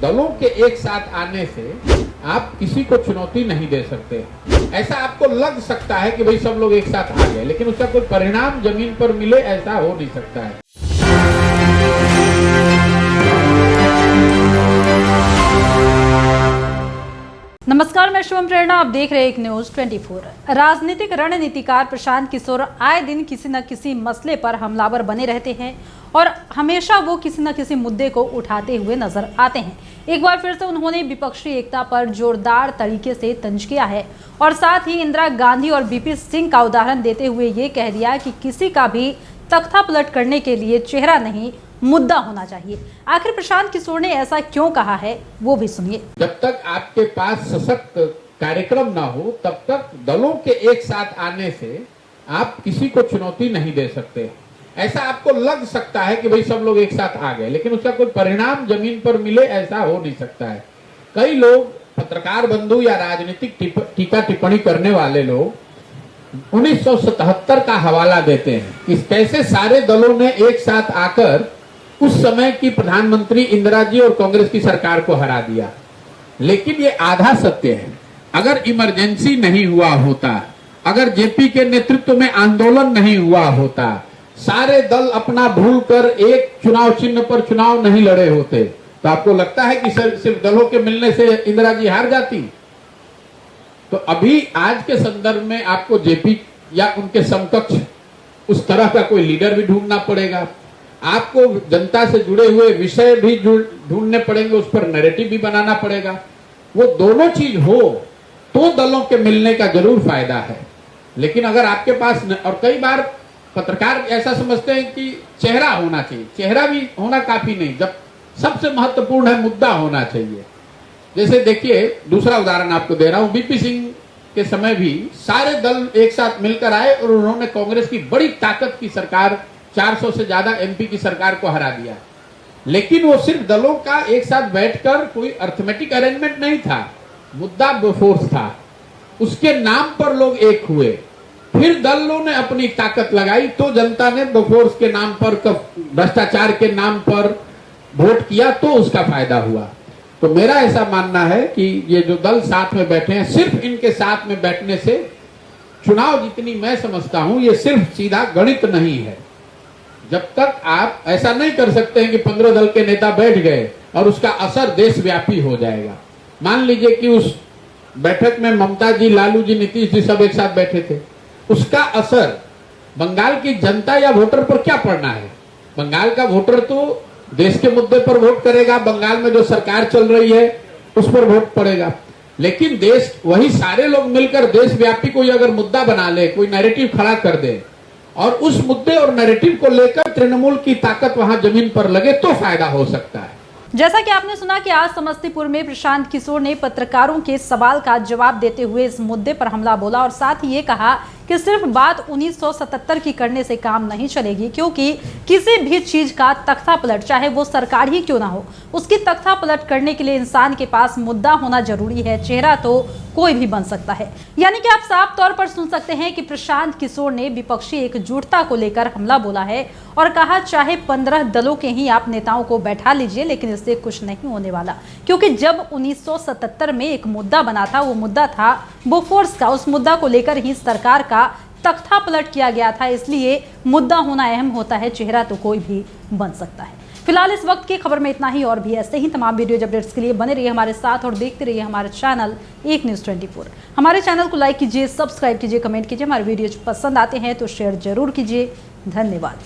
दलों के एक साथ आने से आप किसी को चुनौती नहीं दे सकते। ऐसा आपको लग सकता है कि भाई सब लोग एक साथ आ गए, लेकिन उसका कोई परिणाम जमीन पर मिले ऐसा हो नहीं सकता है। नमस्कार, मैं शुभम प्रेरणा, आप देख रहे हैं एक न्यूज 24। राजनीतिक रणनीतिकार प्रशांत किशोर आए दिन किसी न किसी मसले पर हमलावर बने रहते हैं और हमेशा वो किसी न किसी मुद्दे को उठाते हुए नजर आते हैं। एक बार फिर से उन्होंने विपक्षी एकता पर जोरदार तरीके से तंज किया है और साथ ही इंदिरा गांधी और वीपी सिंह का उदाहरण देते हुए ये कह दिया कि किसी का भी तख्ता पलट करने के लिए चेहरा नहीं, मुद्दा होना चाहिए। आखिर प्रशांत किशोर ने ऐसा क्यों कहा है, वो भी सुनिए। जब तक आपके पास सशक्त कार्यक्रम ना हो तब तक दलों के एक साथ आने से आप किसी को चुनौती नहीं दे सकते। ऐसा आपको लग सकता है कि भाई सब लोग एक साथ आ गए, लेकिन उसका कोई परिणाम जमीन पर मिले ऐसा हो नहीं सकता है। कई लोग, पत्रकार बंधु या राजनीतिक टीका टिप्पणी करने वाले लोग 1977 का हवाला देते हैं कि कैसे सारे दलों ने एक साथ आकर उस समय की प्रधानमंत्री इंदिरा जी और कांग्रेस की सरकार को हरा दिया। लेकिन ये आधा सत्य है। अगर इमरजेंसी नहीं हुआ होता, अगर जेपी के नेतृत्व में आंदोलन नहीं हुआ होता, सारे दल अपना भूलकर एक चुनाव चिन्ह पर चुनाव नहीं लड़े होते, तो आपको लगता है कि सिर्फ दलों के मिलने से इंदिरा जी हार जाती? तो अभी आज के संदर्भ में आपको जेपी या उनके समकक्ष उस तरह का कोई लीडर भी ढूंढना पड़ेगा। आपको जनता से जुड़े हुए विषय भी ढूंढने पड़ेंगे, उस पर नैरेटिव भी बनाना पड़ेगा। वो दोनों चीज हो तो दलों के मिलने का जरूर फायदा है। लेकिन अगर आपके पास और कई बार पत्रकार ऐसा समझते हैं कि चेहरा होना चाहिए। चेहरा भी होना काफी नहीं, जब सबसे महत्वपूर्ण है मुद्दा होना चाहिए। जैसे देखिए, दूसरा उदाहरण आपको दे रहा हूं। वीपी सिंह के समय भी सारे दल एक साथ मिलकर आए और उन्होंने कांग्रेस की बड़ी ताकत की सरकार, 400 से ज्यादा एमपी की सरकार को हरा दिया। लेकिन वो सिर्फ दलों का एक साथ बैठकर कोई अर्थमेटिक अरेंजमेंट नहीं था, मुद्दा बोफोर्स था। उसके नाम पर लोग एक हुए, फिर दलों ने अपनी ताकत लगाई तो जनता ने बोफोर्स के नाम पर, भ्रष्टाचार के नाम पर वोट किया, तो उसका फायदा हुआ। तो मेरा ऐसा मानना है कि ये जो दल साथ में बैठे हैं, सिर्फ इनके साथ में बैठने से चुनाव जितनी मैं समझता हूं, ये सिर्फ सीधा गणित नहीं है। जब तक आप ऐसा नहीं कर सकते हैं कि 15 दल के नेता बैठ गए और उसका असर देशव्यापी हो जाएगा। मान लीजिए कि उस बैठक में ममता जी, लालू जी, नीतीश जी सब एक साथ बैठे थे, उसका असर बंगाल की जनता या वोटर पर क्या पड़ना है? बंगाल का वोटर तो देश के मुद्दे पर वोट करेगा, बंगाल में जो सरकार चल रही है उस पर वोट पड़ेगा। लेकिन देश, वही सारे लोग मिलकर देशव्यापी कोई अगर मुद्दा बना ले, कोई नैरेटिव खड़ा कर दे और उस मुद्दे और नैरेटिव को लेकर तृणमूल की ताकत वहां जमीन पर लगे, तो फायदा हो सकता है। जैसा कि आपने सुना कि आज समस्तीपुर में प्रशांत किशोर ने पत्रकारों के सवाल का जवाब देते हुए इस मुद्दे पर हमला बोला और साथ ही ये कहा कि सिर्फ बात 1977 की करने से काम नहीं चलेगी, क्योंकि किसी भी चीज का तख्ता पलट, चाहे वो सरकार ही क्यों ना हो, उसकी तख्ता पलट करने के लिए इंसान के पास मुद्दा होना जरूरी है। चेहरा तो कोई भी बन सकता है। यानी कि आप साफ तौर पर सुन सकते हैं कि प्रशांत किशोर ने विपक्षी एकजुटता को लेकर हमला बोला है और कहा चाहे 15 दलों के ही आप नेताओं को बैठा लीजिए, लेकिन इससे कुछ नहीं होने वाला, क्योंकि जब 1977 में एक मुद्दा बना था, वो मुद्दा था बोफोर्स का। उस मुद्दा को लेकर ही सरकार का तख्ता पलट किया गया था। इसलिए मुद्दा होना अहम होता है, चेहरा तो कोई भी बन सकता है। फिलहाल इस वक्त की खबर में इतना ही, और भी ऐसे ही तमाम वीडियो अपडेट्स के लिए बने रहिए हमारे साथ और देखते रहिए हमारे चैनल एक न्यूज़ 24। हमारे चैनल को लाइक कीजिए, सब्सक्राइब कीजिए, कमेंट कीजिए। हमारे वीडियो पसंद आते हैं तो शेयर जरूर कीजिए। धन्यवाद।